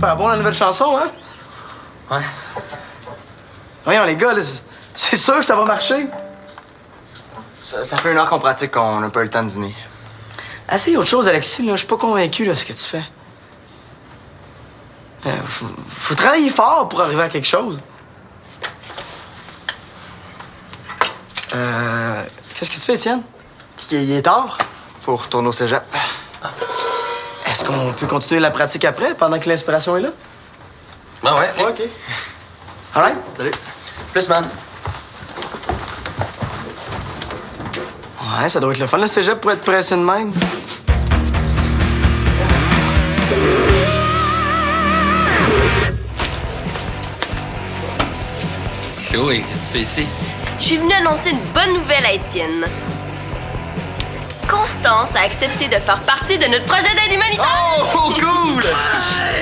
super bon, la nouvelle chanson, hein? Ouais. Voyons, les gars, là, c'est sûr que ça va marcher. Ça fait 1 heure qu'on pratique, qu'on n'a pas eu le temps de dîner. Essaye autre chose, Alexis, là. Je suis pas convaincu, de ce que tu fais. Faut travailler fort pour arriver à quelque chose. Qu'est-ce que tu fais, Étienne? Il est tard. Faut retourner au cégep. Est-ce qu'on peut continuer la pratique après, pendant que l'inspiration est là? Ben ouais. OK. All right. Salut. Plus, man. Ouais, ça doit être le fun, le cégep, pour être pressé de même. Chloé, qu'est-ce que tu fais ici? Je suis venue annoncer une bonne nouvelle à Étienne. Constance a accepté de faire partie de notre projet d'aide humanitaire. Oh, cool!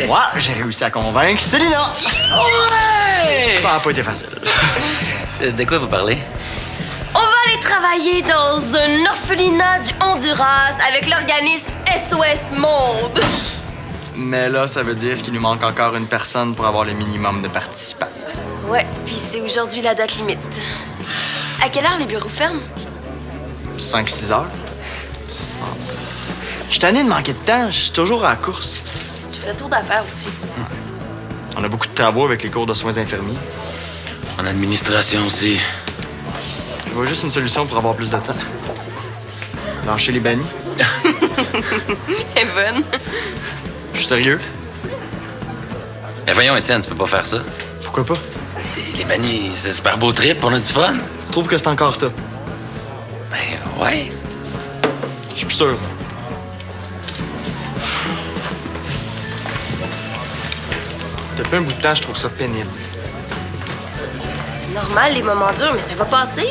Ouais, j'ai réussi à convaincre Célina. Ouais! Ça n'a pas été facile. De quoi vous parlez? On va aller travailler dans un orphelinat du Honduras avec l'organisme SOS Monde. Mais là, ça veut dire qu'il nous manque encore une personne pour avoir le minimum de participants. Ouais, puis c'est aujourd'hui la date limite. À quelle heure les bureaux ferment? 5-6 heures. Je suis tanné de manquer de temps, je suis toujours à la course. Tu fais tour d'affaires aussi. On a beaucoup de travaux avec les cours de soins infirmiers. En administration aussi. Je vois juste une solution pour avoir plus de temps. Lâcher les bannis. Elle est bonne. Je suis sérieux. Ben voyons, Étienne, tu peux pas faire ça. Pourquoi pas? Les bannis, c'est super beau trip, on a du fun. Tu trouves que c'est encore ça? Ben ouais. Je suis plus sûr. Depuis un bout de temps, je trouve ça pénible. C'est normal, les moments durs, mais ça va passer.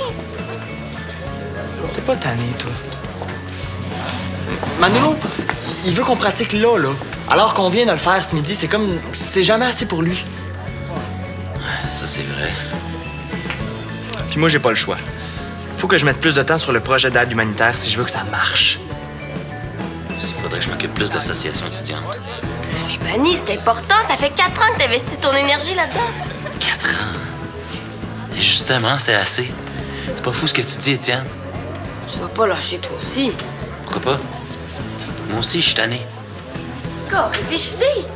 T'es pas tanné, toi. Manolo, il veut qu'on pratique là. Alors qu'on vient de le faire ce midi, c'est comme... C'est jamais assez pour lui. Ça, c'est vrai. Puis moi, j'ai pas le choix. Faut que je mette plus de temps sur le projet d'aide humanitaire si je veux que ça marche. Il faudrait que je m'occupe plus d'associations étudiantes. Les bannis, c'est important. Ça fait 4 ans que t'investis ton énergie là-dedans. 4 ans. Et justement, c'est assez. C'est pas fou ce que tu dis, Étienne. Tu vas pas lâcher toi aussi. Pourquoi pas? Moi aussi, je suis tanné. Gars, réfléchissez.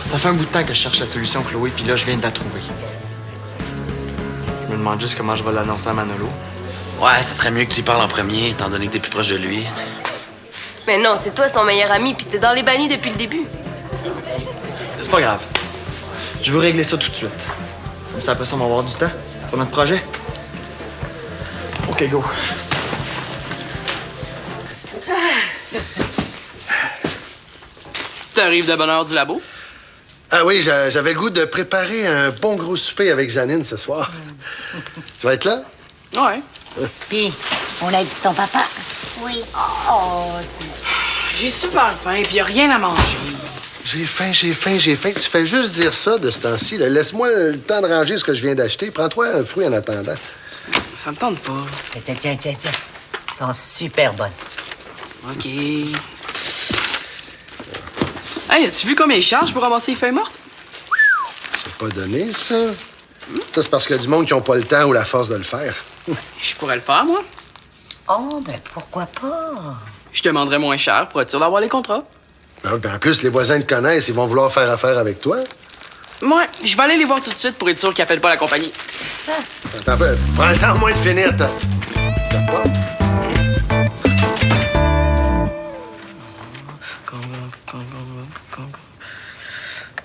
Ça fait un bout de temps que je cherche la solution, Chloé, puis là, je viens de la trouver. Je me demande juste comment je vais l'annoncer à Manolo. Ouais, ça serait mieux que tu y parles en premier, étant donné que t'es plus proche de lui. Mais non, c'est toi son meilleur ami, puis t'es dans les bannis depuis le début. C'est pas grave. Je veux régler ça tout de suite. Comme ça, après ça, on va avoir du temps pour notre projet. OK, go. T'arrives de bonne heure du labo? Ah oui, j'avais le goût de préparer un bon gros souper avec Janine ce soir. Tu vas être là? Ouais. Puis, on a dit ton papa? Oui. Oh, J'ai super faim, puis y a rien à manger. J'ai faim. Tu fais juste dire ça de ce temps-ci. Là. Laisse-moi le temps de ranger ce que je viens d'acheter. Prends-toi un fruit en attendant. Ça me tente pas. tiens. Elles sont super bonnes. OK. Hey, as-tu vu combien ils chargent pour ramasser les feuilles mortes? C'est pas donné, ça. Ça, c'est parce qu'il y a du monde qui n'ont pas le temps ou la force de le faire. Je pourrais le faire, moi. Oh, ben pourquoi pas? Je demanderais moins cher pour être sûr d'avoir les contrats. Ah, ben, en plus, les voisins te connaissent. Ils vont vouloir faire affaire avec toi. Ouais, je vais aller les voir tout de suite pour être sûr qu'ils appellent pas la compagnie. Attends un peu. Prends le temps au moins de finir, t'as pas?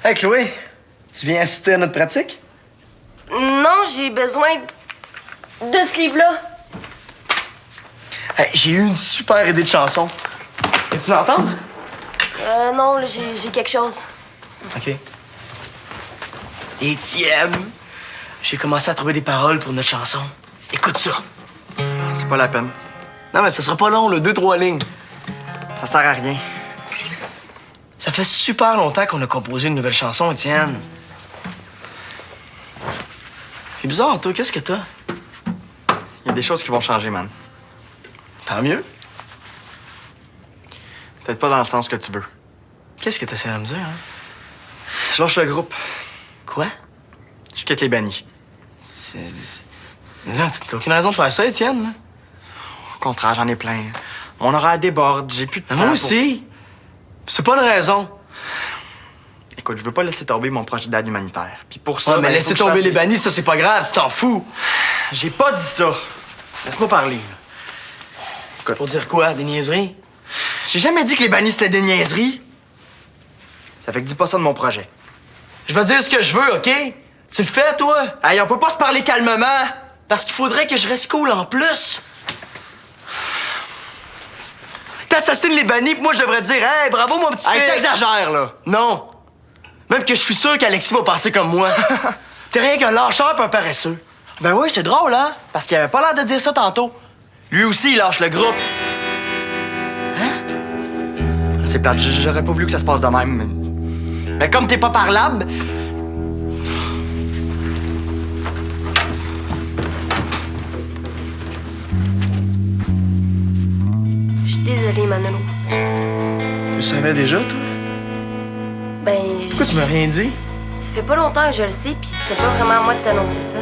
Hey, Chloé, tu viens assister à notre pratique? Non, j'ai besoin de ce livre-là. Hey, j'ai eu une super idée de chanson. Veux-tu l'entendre? Non, là, j'ai quelque chose. OK. Étienne, j'ai commencé à trouver des paroles pour notre chanson. Écoute ça. C'est pas la peine. Non, mais ça sera pas long, là, 2-3 lignes. Ça sert à rien. Ça fait super longtemps qu'on a composé une nouvelle chanson, Étienne. C'est bizarre, toi, qu'est-ce que t'as? Il y a des choses qui vont changer, man. Tant mieux. Peut-être pas dans le sens que tu veux. Qu'est-ce que t'essaies de me dire, hein? Je lâche le groupe. Quoi? Je quitte les bannis. Là, t'as aucune raison de faire ça, Étienne, là. Au contraire, j'en ai plein. Mon horaire déborde, j'ai plus de temps. Moi pour- aussi. C'est pas une raison. Écoute, je veux pas laisser tomber mon projet d'aide humanitaire. Puis pour ça, Ouais, mais ben, laisser faut que je tomber fasse les bannis, ça, c'est pas grave, tu t'en fous. J'ai pas dit ça. Laisse-moi parler. Là. Pour dire quoi? Des niaiseries? J'ai jamais dit que les bannis, c'était des niaiseries. Ça fait que dis pas ça de mon projet. Je vais dire ce que je veux, OK? Tu le fais, toi? Hey, on peut pas se parler calmement. Parce qu'il faudrait que je reste cool en plus. T'assassines les bannis, puis moi, je devrais dire, hey, bravo, mon petit Hey, père. t'exagères, là. Non. Même que je suis sûr qu'Alexis va penser comme moi. T'es rien qu'un lâcheur pis un paresseux. Ben oui, c'est drôle, hein? Parce qu'il avait pas l'air de dire ça tantôt. Lui aussi, il lâche le groupe. C'est plate, j'aurais pas voulu que ça se passe de même. Mais comme t'es pas parlable, Je suis désolée, Manolo. Tu le savais déjà, toi? Ben, Pourquoi tu m'as rien dit? ça fait pas longtemps que je le sais, puis c'était pas vraiment à moi de t'annoncer ça.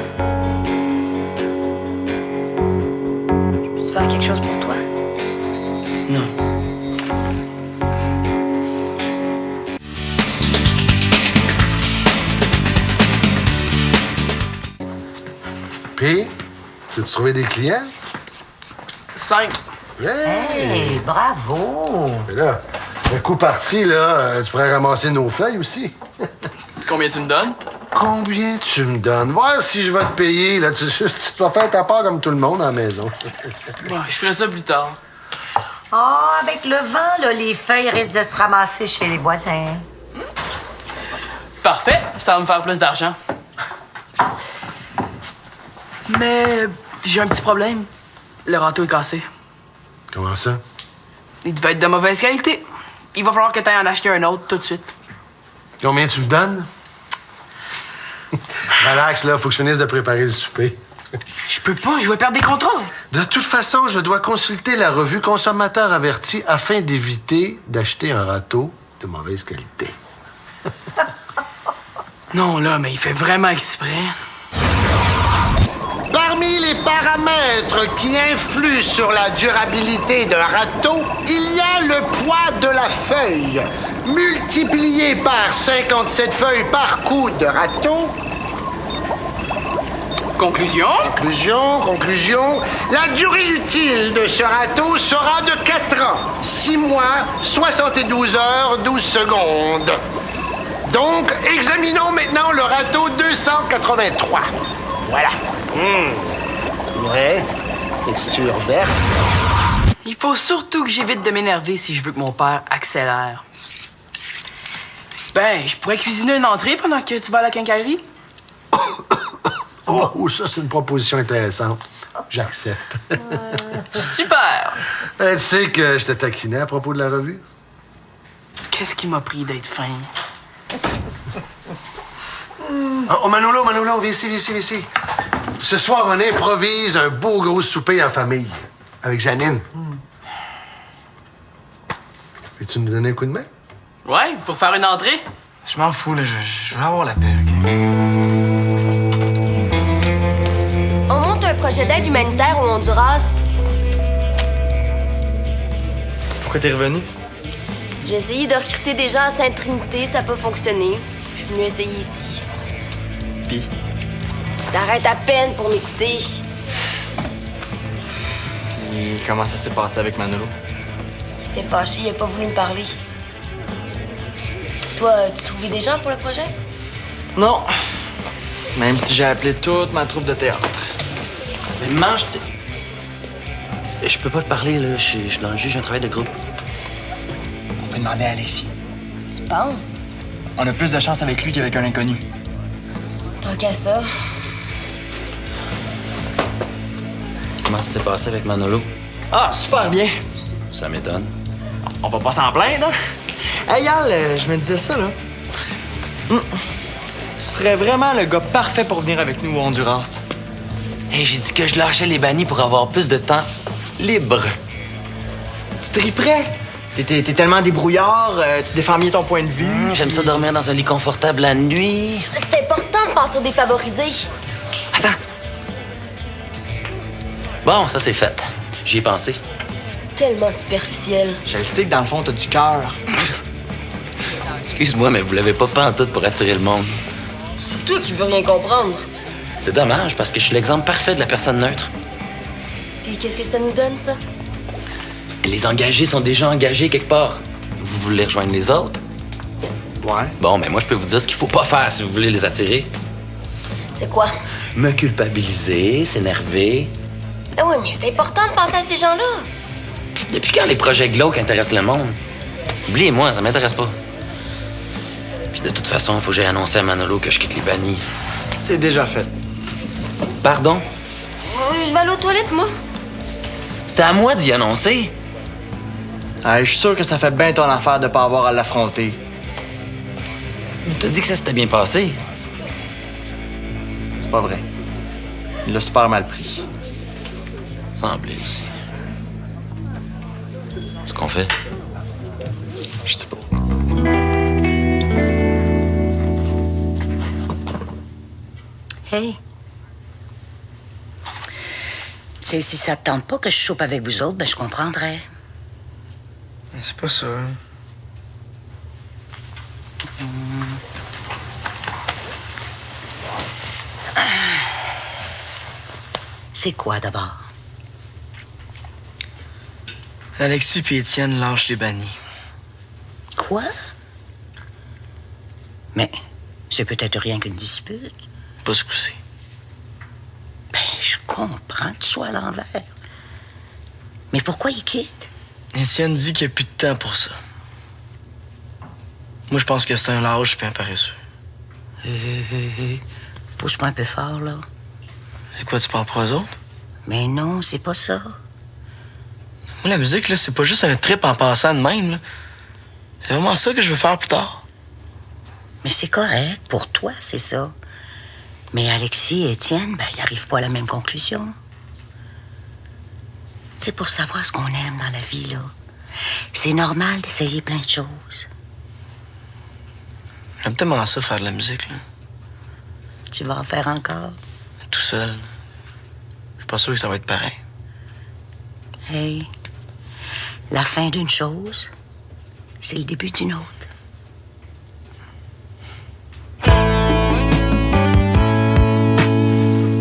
Je peux-tu faire quelque chose pour toi? Non. Puis, as-tu trouvé des clients? 5. Hey! Hey, bravo! Mais là, le coup parti, là, tu pourrais ramasser nos feuilles aussi. Combien tu me donnes? Combien tu me donnes? Voir si je vais te payer. Là, tu vas faire ta part comme tout le monde à la maison. Ouais, je ferai ça plus tard. Ah, avec le vent, là, les feuilles risquent de se ramasser chez les voisins. Parfait, ça va me faire plus d'argent. Mais j'ai un petit problème. Le râteau est cassé. Comment ça? Il devait être de mauvaise qualité. Il va falloir que tu ailles en acheter un autre tout de suite. Combien tu me donnes? Relax, là, faut que je finisse de préparer le souper. Je peux pas, je vais perdre des contrats. De toute façon, je dois consulter la revue Consommateur averti afin d'éviter d'acheter un râteau de mauvaise qualité. Non, là, mais il fait vraiment exprès. Parmi les paramètres qui influent sur la durabilité d'un râteau, il y a le poids de la feuille. Multiplié par 57 feuilles par coup de râteau. Conclusion? Conclusion. La durée utile de ce râteau sera de 4 ans, 6 mois, 72 heures, 12 secondes. Donc, examinons maintenant le râteau 283. Voilà. Ouais, texture verte. Il faut surtout que j'évite de m'énerver si je veux que mon père accélère. Ben, je pourrais cuisiner une entrée pendant que tu vas à la quincaillerie. Oh, ça, c'est une proposition intéressante. J'accepte. Super! Tu sais que je te taquinais à propos de la revue? Qu'est-ce qui m'a pris d'être fin? Oh, Manolo, viens ici. Ce soir, on improvise un beau gros souper en famille. Avec Janine. Veux-tu nous donner un coup de main? Ouais, pour faire une entrée? Je m'en fous, là. Je veux avoir la paix, OK? On monte un projet d'aide humanitaire au Honduras. pourquoi t'es revenu? J'ai essayé de recruter des gens à Sainte-Trinité, ça n'a pas fonctionné. Je suis venue essayer ici. Puis? Il s'arrête à peine pour m'écouter. Puis comment ça s'est passé avec Manolo? Il était fâché, il n'a pas voulu me parler. Toi, tu trouvais des gens pour le projet? Non. Même si j'ai appelé toute ma troupe de théâtre. Mais mange. Je peux pas te parler, là. Je suis dans le juge, j'ai un travail de groupe. On peut demander à Alexis. Tu penses? On a plus de chance avec lui qu'avec un inconnu. Tant qu'à ça. Comment ça s'est passé avec Manolo? Ah, super bien. Ça m'étonne. On va pas s'en plaindre, hein? Hey, Al, je me disais ça, là. Tu serais vraiment le gars parfait pour venir avec nous au Honduras. Hey, j'ai dit que je lâchais les bannis pour avoir plus de temps libre. Tu triperais? T'es tellement débrouillard, tu défends bien ton point de vue. J'aime ça dormir dans un lit confortable la nuit. C'est important de penser aux défavorisés. Attends. Bon, ça c'est fait. J'y ai pensé. Tellement superficiel. Je le sais que dans le fond, t'as du cœur. Excuse-moi, mais vous l'avez pas pantoute pour attirer le monde. C'est toi qui veux rien comprendre. C'est dommage, parce que je suis l'exemple parfait de la personne neutre. Puis qu'est-ce que ça nous donne, ça? Les engagés sont déjà engagés quelque part. Vous voulez rejoindre les autres? Ouais. Bon, mais moi, je peux vous dire ce qu'il faut pas faire si vous voulez les attirer. C'est quoi? Me culpabiliser, s'énerver. Ah oui, mais c'est important de penser à ces gens-là. Depuis quand les projets glauques intéressent le monde? Oubliez-moi, ça m'intéresse pas. Puis de toute façon, il faut que j'aille annoncer à Manolo que je quitte les bannis. C'est déjà fait. Pardon? Je vais aller aux toilettes, moi. C'était à moi d'y annoncer. Je suis sûr que ça fait bien ton affaire de pas avoir à l'affronter. T'as dit que ça s'était bien passé. C'est pas vrai. Il l'a super mal pris. Semblait aussi. Ce qu'on fait? Je sais pas. Hey. Tu sais, si ça te tente pas que je chope avec vous autres, ben je comprendrais. C'est pas ça. C'est quoi d'abord? Alexis et Étienne lâchent les bannis. Quoi? Mais c'est peut-être rien qu'une dispute. Pas ce coup-ci. Ben, je comprends que tu sois à l'envers. Mais pourquoi il quitte? Étienne dit qu'il n'y a plus de temps pour ça. Moi, je pense que c'est un lâche puis un paresseux. Pousse-moi un peu fort, là. C'est quoi, tu parles pour eux autres? Mais non, c'est pas ça. Moi, la musique, là, c'est pas juste un trip en passant de même, là. C'est vraiment ça que je veux faire plus tard. Mais c'est correct. Pour toi, c'est ça. Mais Alexis et Étienne, ben, ils n'arrivent pas à la même conclusion. Tu sais, pour savoir ce qu'on aime dans la vie, là, c'est normal d'essayer plein de choses. J'aime tellement ça, faire de la musique, là. Tu vas en faire encore? Tout seul. Je suis pas sûr que ça va être pareil. Hey, la fin d'une chose, c'est le début d'une autre.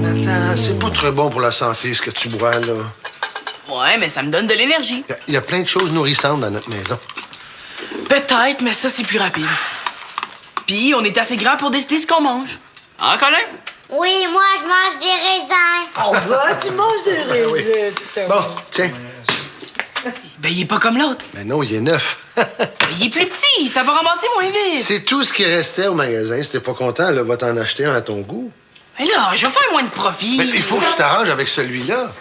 Attends, c'est pas très bon pour la santé, ce que tu bois, là. Ouais, mais ça me donne de l'énergie. Il y a plein de choses nourrissantes dans notre maison. Peut-être, mais ça, c'est plus rapide. Puis, on est assez grand pour décider ce qu'on mange. Hein, Colin? Oui, moi, je mange des raisins. Oh, bah, tu manges des raisins. Bon, tiens. Ben, il est pas comme l'autre. Ben non, il est neuf. Ben, il est plus petit, ça va ramasser moins vite. C'est tout ce qui restait au magasin. Si t'es pas content, là, va t'en acheter un à ton goût. Mais là, je vais faire moins de profit. Mais il faut que tu t'arranges avec celui-là.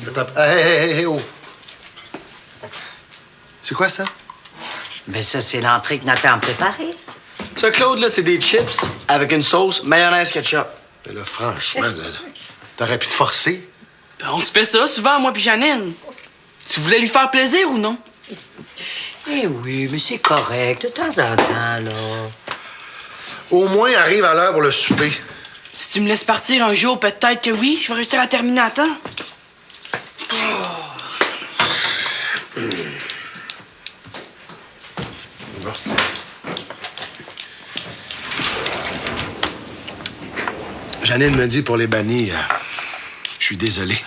Attends, hey, oh. C'est quoi ça? Ben, ça, c'est l'entrée que Nathan a préparée. Ça, Claude, là, c'est des chips avec une sauce mayonnaise ketchup. Mais là, franchement, t'aurais pu te forcer. Ben, on se fait ça souvent, moi puis Janine. Tu voulais lui faire plaisir ou non? Eh oui, mais c'est correct, de temps en temps, là. Au moins, arrive à l'heure pour le souper. Si tu me laisses partir un jour, peut-être que oui, je vais réussir à terminer à temps. Bon. Janine me dit pour les bannis, je suis désolé.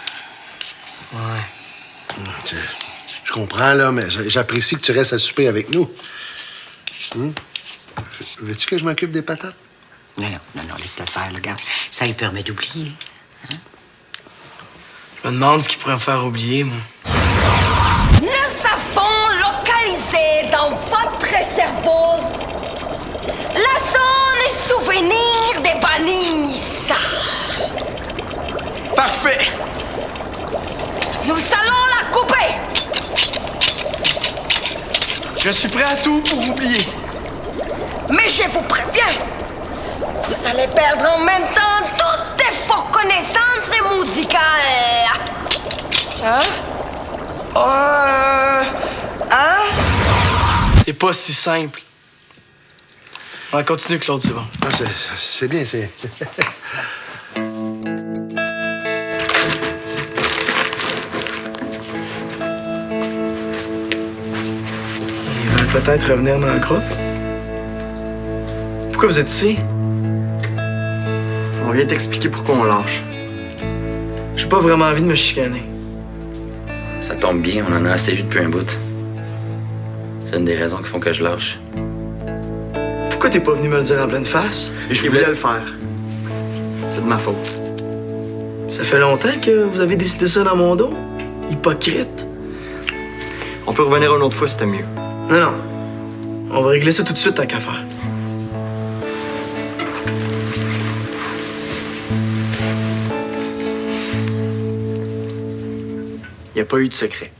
Ouais. Je comprends, là, mais j'apprécie que tu restes à souper avec nous. Veux-tu que je m'occupe des patates? Non, laisse-le faire, le gars. Ça lui permet d'oublier. Je me demande ce qui pourrait me faire oublier, moi. Nous avons localisé dans votre cerveau la zone souvenir des bannis. Parfait! Nous allons la couper. Je suis prêt à tout pour oublier. Mais je vous préviens, vous allez perdre en même temps toutes vos connaissances musicales. Hein? Hein? C'est pas si simple. On va continuer, Claude, c'est bon. Ah, c'est bien, c'est... Ils veulent peut-être revenir dans le groupe. Pourquoi vous êtes ici? On vient t'expliquer pourquoi on lâche. J'ai pas vraiment envie de me chicaner. Ça tombe bien, on en a assez eu depuis un bout. C'est une des raisons qui font que je lâche. Pourquoi t'es pas venu me le dire en pleine face? Je voulais le faire. C'est de ma faute. Ça fait longtemps que vous avez décidé ça dans mon dos? Hypocrite. On peut revenir une autre fois si c'était mieux. Non, non. On va régler ça tout de suite, tant qu'à faire. Il n'y a pas eu de secret.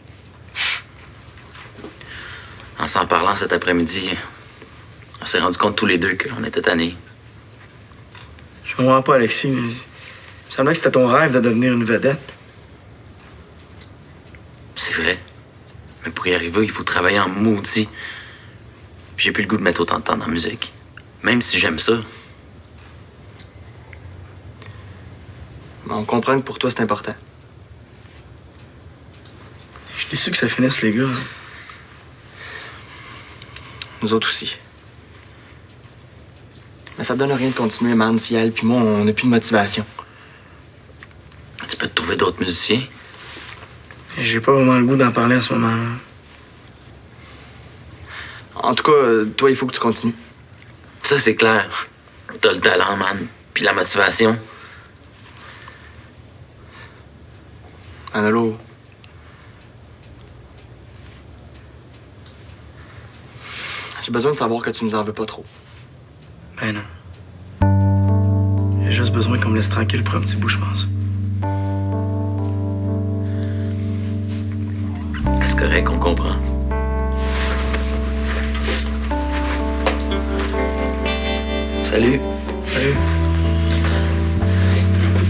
En s'en parlant cet après-midi, on s'est rendu compte tous les deux qu'on était tannés. Je comprends pas, Alexis, mais il me semblait que c'était ton rêve de devenir une vedette. C'est vrai. Mais pour y arriver, il faut travailler en maudit. Puis j'ai plus le goût de mettre autant de temps dans la musique. Même si j'aime ça. Mais on comprend que pour toi, c'est important. Je suis déçu que ça finisse, les gars. Nous autres aussi. Mais ça me donne rien de continuer, man, si elle puis moi, on n'a plus de motivation. Tu peux te trouver d'autres musiciens. J'ai pas vraiment le goût d'en parler à ce moment-là. En tout cas, toi, il faut que tu continues. Ça, c'est clair. T'as le talent, man. Puis la motivation. Manolo. J'ai besoin de savoir que tu nous en veux pas trop. Ben non. J'ai juste besoin qu'on me laisse tranquille pour un petit bout, je pense. C'est correct, on comprend. Salut. Salut.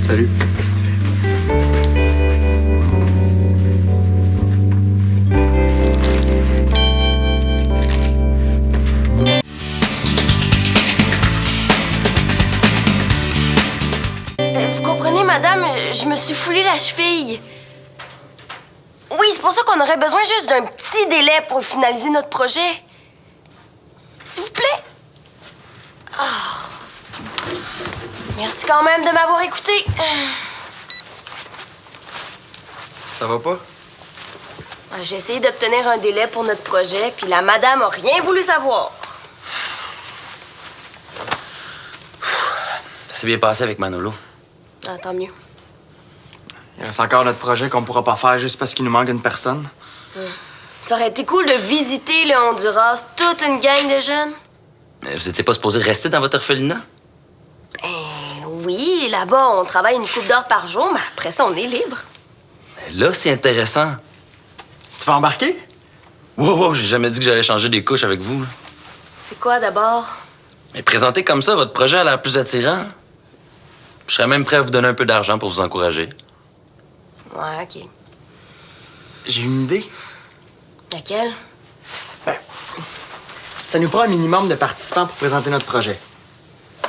Salut. Vous comprenez, madame, je me suis foulé la cheville. Oui, c'est pour ça qu'on aurait besoin juste d'un petit délai pour finaliser notre projet. S'il vous plaît. Oh. Merci quand même de m'avoir écouté. Ça va pas? J'ai essayé d'obtenir un délai pour notre projet, puis la madame a rien voulu savoir. Ça s'est bien passé avec Manolo. Ah, tant mieux. Il reste encore notre projet qu'on pourra pas faire juste parce qu'il nous manque une personne. Ça aurait été cool de visiter le Honduras, toute une gang de jeunes. Mais vous étiez pas supposé rester dans votre orphelinat? Oui, là-bas, on travaille une couple d'heures par jour, mais après ça, on est libre. Ben là, c'est intéressant. Tu vas embarquer? Wow, j'ai jamais dit que j'allais changer des couches avec vous. Là. C'est quoi, d'abord? Mais présenter comme ça, votre projet a l'air plus attirant. Je serais même prêt à vous donner un peu d'argent pour vous encourager. Ouais, OK. J'ai une idée. Laquelle? Ça nous prend un minimum de participants pour présenter notre projet.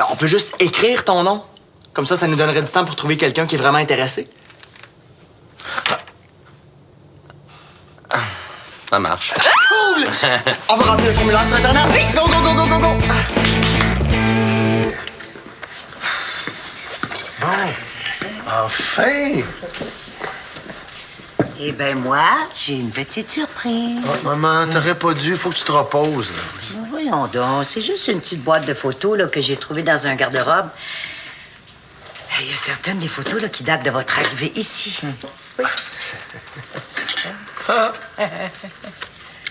On peut juste écrire ton nom. Comme ça nous donnerait du temps pour trouver quelqu'un qui est vraiment intéressé. Ça marche. Cool! On va remplir le formulaire sur Internet. Oui, go, go, go, go, go, go! Bon, enfin! Eh ben moi, j'ai une petite surprise. Oh, maman, t'aurais pas dû, faut que tu te reposes. Là. Mais voyons donc, c'est juste une petite boîte de photos là, que j'ai trouvée dans un garde-robe. Il y a certaines des photos là, qui datent de votre arrivée ici. Oui.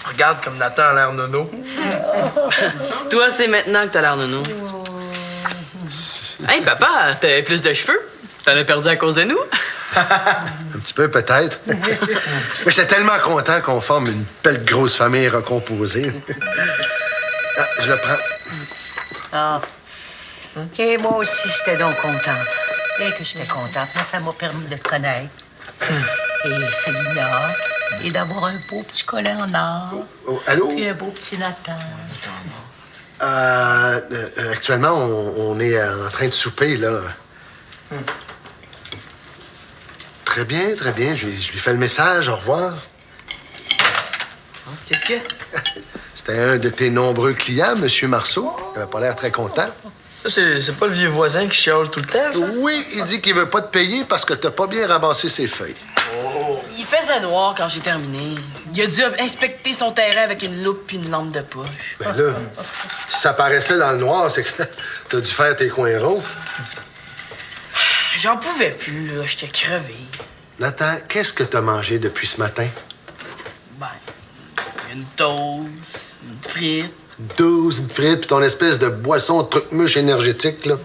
Regarde comme Nathan a l'air nono. Toi, c'est maintenant que t'as l'air nono. Hey, papa, t'avais plus de cheveux. T'en as perdu à cause de nous? Un petit peu, peut-être. Mais j'étais tellement content qu'on forme une belle grosse famille recomposée. Ah, je le prends. Ah. Et moi aussi, j'étais donc contente. Et que j'étais contente, mais ça m'a permis de te connaître. Et Célina, et d'avoir un beau petit collet en or. Oh, allô? Puis un beau petit Nathan. Actuellement, on est en train de souper, là. Très bien, très bien. Je lui fais le message. Au revoir. Qu'est-ce que? C'était un de tes nombreux clients, M. Marceau. Il avait pas l'air très content. Ça, c'est pas le vieux voisin qui chiale tout le temps, ça? Oui, il dit qu'il veut pas te payer parce que t'as pas bien ramassé ses feuilles. Il faisait noir quand j'ai terminé. Il a dû inspecter son terrain avec une loupe puis une lampe de poche. Ben là, si ça paraissait dans le noir, c'est que t'as dû faire tes coins ronds. J'en pouvais plus, là. J'étais crevé. Nathan, qu'est-ce que t'as mangé depuis ce matin? Ben, une toast, une frite. 12 frites puis ton espèce de boisson truc-mouche énergétique, là.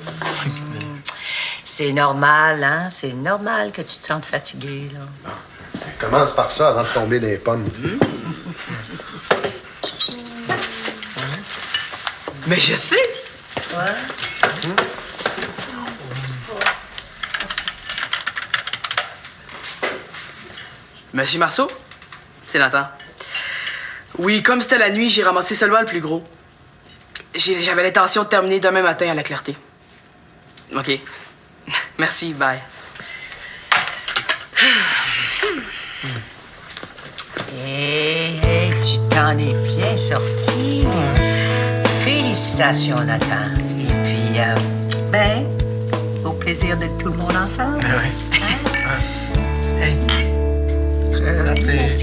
C'est normal, hein? C'est normal que tu te sentes fatigué, là. Commence par ça avant de tomber dans les pommes. Mais je sais! Monsieur Marceau, c'est Nathan. Oui, comme c'était la nuit, j'ai ramassé seulement le plus gros. J'avais l'intention de terminer demain matin à la clarté. OK. Merci, bye. Hey, tu t'en es bien sorti. Félicitations, Nathan. Et puis, au plaisir de tout le monde ensemble. Oui. Très rapide.